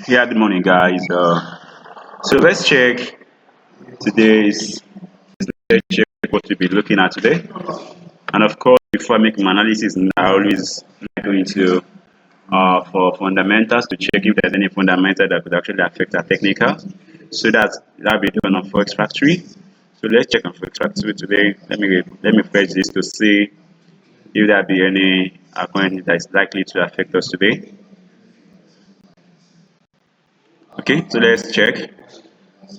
Yeah, good morning, guys. So let's check today's let's check what we'll be looking at today. And of course, before I make my analysis, I always go into for fundamentals to check if there's any fundamental that could actually affect our technical. So that'll be done on Forex Factory. So let's check on Forex Factory today. Let me fetch this to see if there be any coin that is likely to affect us today. Okay, so let's check.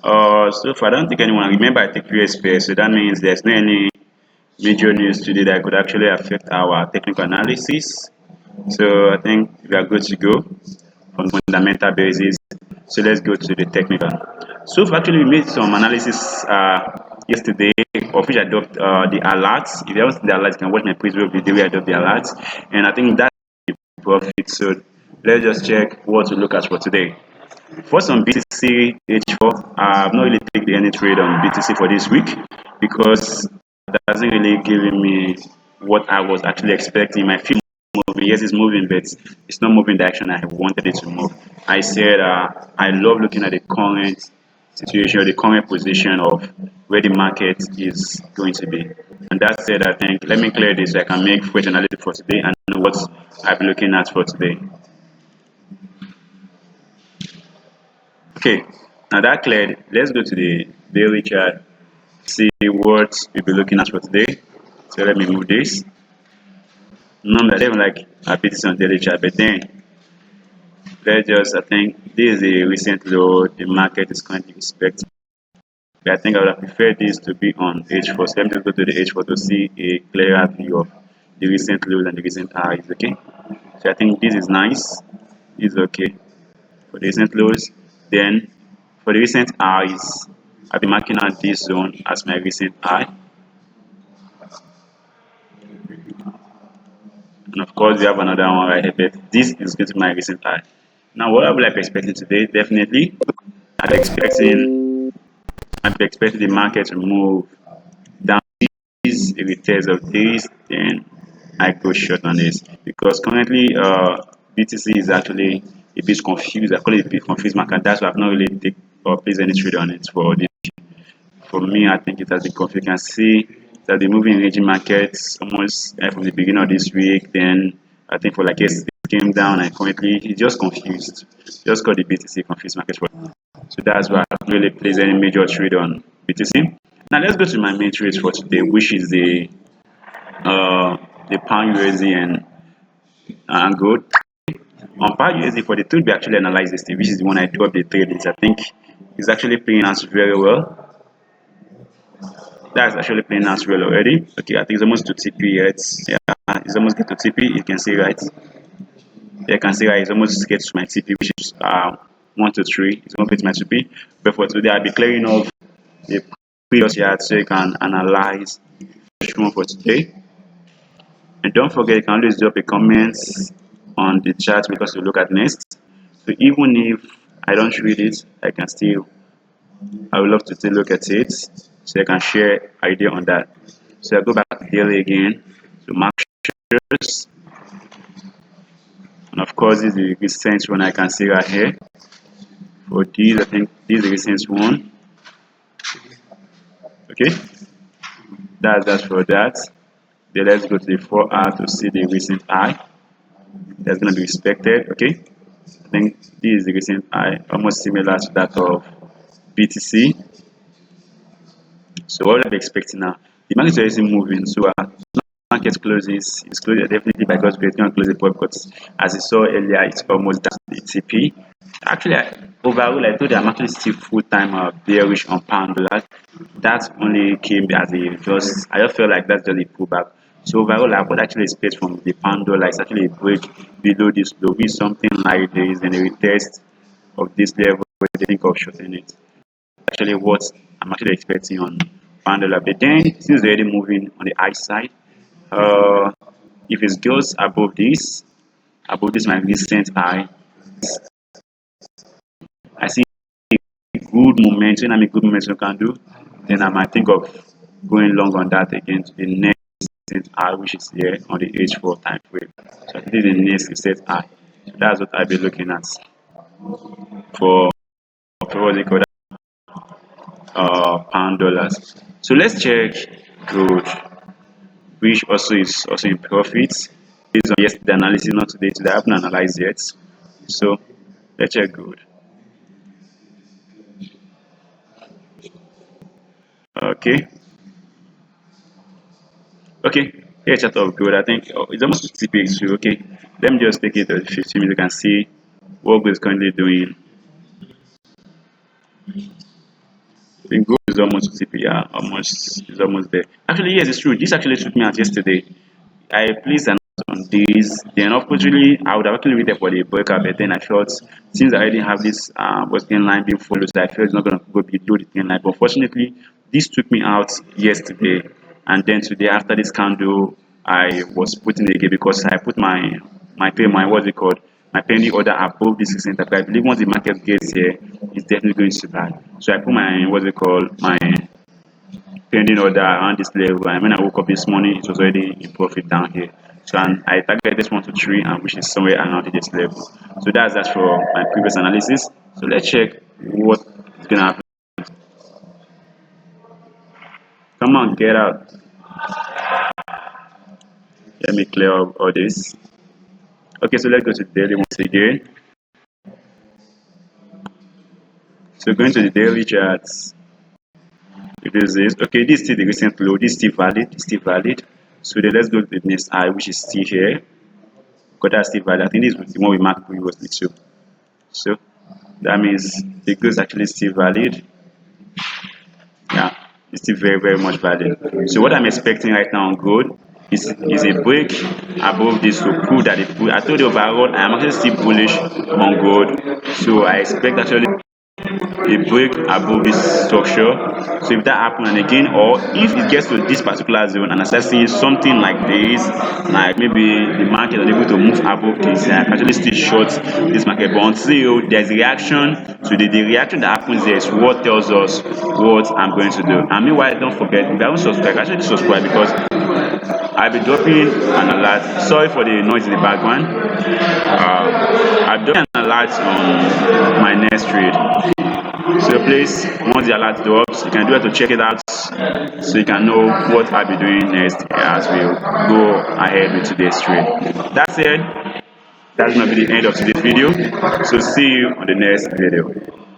So far, I don't think anyone remember I take USP, so that means there's no any major news today that could actually affect our technical analysis. So I think we are good to go from fundamental basis. So let's go to the technical. So actually we made some analysis yesterday of which I adopt the alerts. If you haven't seen the alerts, you can watch my previous video where I adopt the alerts. And I think that's the profit. So let's just check what to look at for today. First on BTC H4, I've not really taken any trade on BTC for this week because that hasn't really given me what I was actually expecting. My feel moving, yes, it's moving, but it's not moving the direction I wanted it to move. I said I love looking at the current situation, the current position of where the market is going to be. And that said, I think let me clear this so I can make fresh analysis for today and know what I'll be looking at for today. Okay, now that cleared, let's go to the daily chart, see what we'll be looking at for today. So let me move this. Normally, I don't like I put this on daily chart, but then let's just, I think this is a recent low the market is currently respecting. I think I would have preferred this to be on H4. So let me just go to the H4 to see a clearer view of the recent lows and the recent highs. Okay, so I think this is nice. This is okay for the recent lows. Then for the recent highs, I'll be marking out this zone as my recent high. And of course, we have another one right here, but this is going to be my recent high. Now, what I would like expecting today, definitely, I'm expecting, I'm expecting the market to move down these retest of this, then I go short on this because currently, BTC is actually a bit confused. I call it a bit confused market. That's why I've not really taken or placed any trade on it for this. For me, I think it has been confused. You can see that the moving ranging markets almost from the beginning of this week. Then I think for like yesterday it came down and currently it's just confused. Just called the BTC confused market. So that's why I haven't really placed any major trade on BTC. Now let's go to my main trades for today, which is the pound USD and gold. On pound USD for the trade we actually analyze this thing, which is the one I do up the trade is I think it's actually playing us very well. That's actually playing out well already. Okay, I think it's almost to TP yet. Yeah, it's almost get to TP. You can see right. You can see right. It's almost get to my TP, which is 1 to 3. It's almost get to my TP. But for today, I'll be clearing off the previous yard so you can analyze which one for today. And don't forget, you can always drop a comment on the chat because you look at next. So even if I don't read it, I would love to take a look at it so I can share idea on that. So I go back to daily again to mark shares. And of course, this is the recent one I can see right here. For these, I think this is the recent one. Okay, that's for that. Then let's go to the 4 hour to see the recent high. That's gonna be respected. Okay, I think this is the recent high, almost similar to that of BTC. So what are we expecting now? The market is already moving, so market closes, it's closed definitely by God's grace, going to close the point because as you saw earlier, it's almost down to the TP. Actually, overall, I told you I'm actually still full time bearish on pound dollar. That only came as a I just felt like that's just a pullback. So overall, I would actually expect from the pound dollar it's actually a break below this low, be something like this, and a retest of this level where they think of shorting it. Actually, what I'm actually expecting on pound dollar. But then, since it's already moving on the high side, uh, if it goes above this my recent high, I see a good momentum. And a good momentum can do, then I might think of going long on that again to the next recent high, which is here on the H4 time frame. So I think this is the next recent high. So that's what I'll be looking at. for what they call pound dollars. So let's check gold, which also is also in profits based on yesterday analysis, not today. Today I haven't analyzed yet. So let's check gold. Okay, okay. Here's chart of gold. I think it's almost 50 page too. Okay, let me just take it to 15 minutes. You can see what gold is currently doing. I think gold is almost 50. Yeah, almost is almost there. Actually, yes, it's true. This actually took me out yesterday. I placed an order on this. Then unfortunately, I would have actually waited for the breakout, but then I felt since I already have this was thin line being followed, so I felt it's not gonna go below the thin line. But fortunately, this took me out yesterday, and then today after this candle, I was putting it again because I put my what's it called, my pending order above this 16 type. I believe once the market gets here, it's definitely going to buy. So I put my what's it called, my pending order around this level, and when I woke up this morning it was already in profit down here. So and I targeted this 1 to 3 and which is somewhere around this level. So that's that for my previous analysis. So let's check what is gonna happen. Come on, get out. Let me clear up all this. Okay, so let's go to daily once again. So going to the daily charts. It is this. Okay, this is still the recent low. This is still valid. It's still valid. So then let's go to the next high, which is still here. Because that's still valid. I think this is the one we marked previously too. So that means the goal is actually still valid. Yeah, it's still very, very much valid. So what I'm expecting right now on gold is a break above this to prove that I told you overall I am actually still bullish on gold. So I expect actually a break above this structure. So if that happens and again, or if it gets to this particular zone and I start seeing something like this, like maybe the market is able to move above this, I can actually still short this market. But until there's a reaction to the reaction that happens there is what tells us what I'm going to do. And meanwhile, don't forget, if you haven't subscribed, actually subscribe because I'll be dropping an alert. Sorry for the noise in the background. I'll drop an alert on my next trade. So please, once the alert drops, you can do it to check it out so you can know what I'll be doing next as we go ahead with today's trade. That's it. That's going to be the end of today's video. So see you on the next video.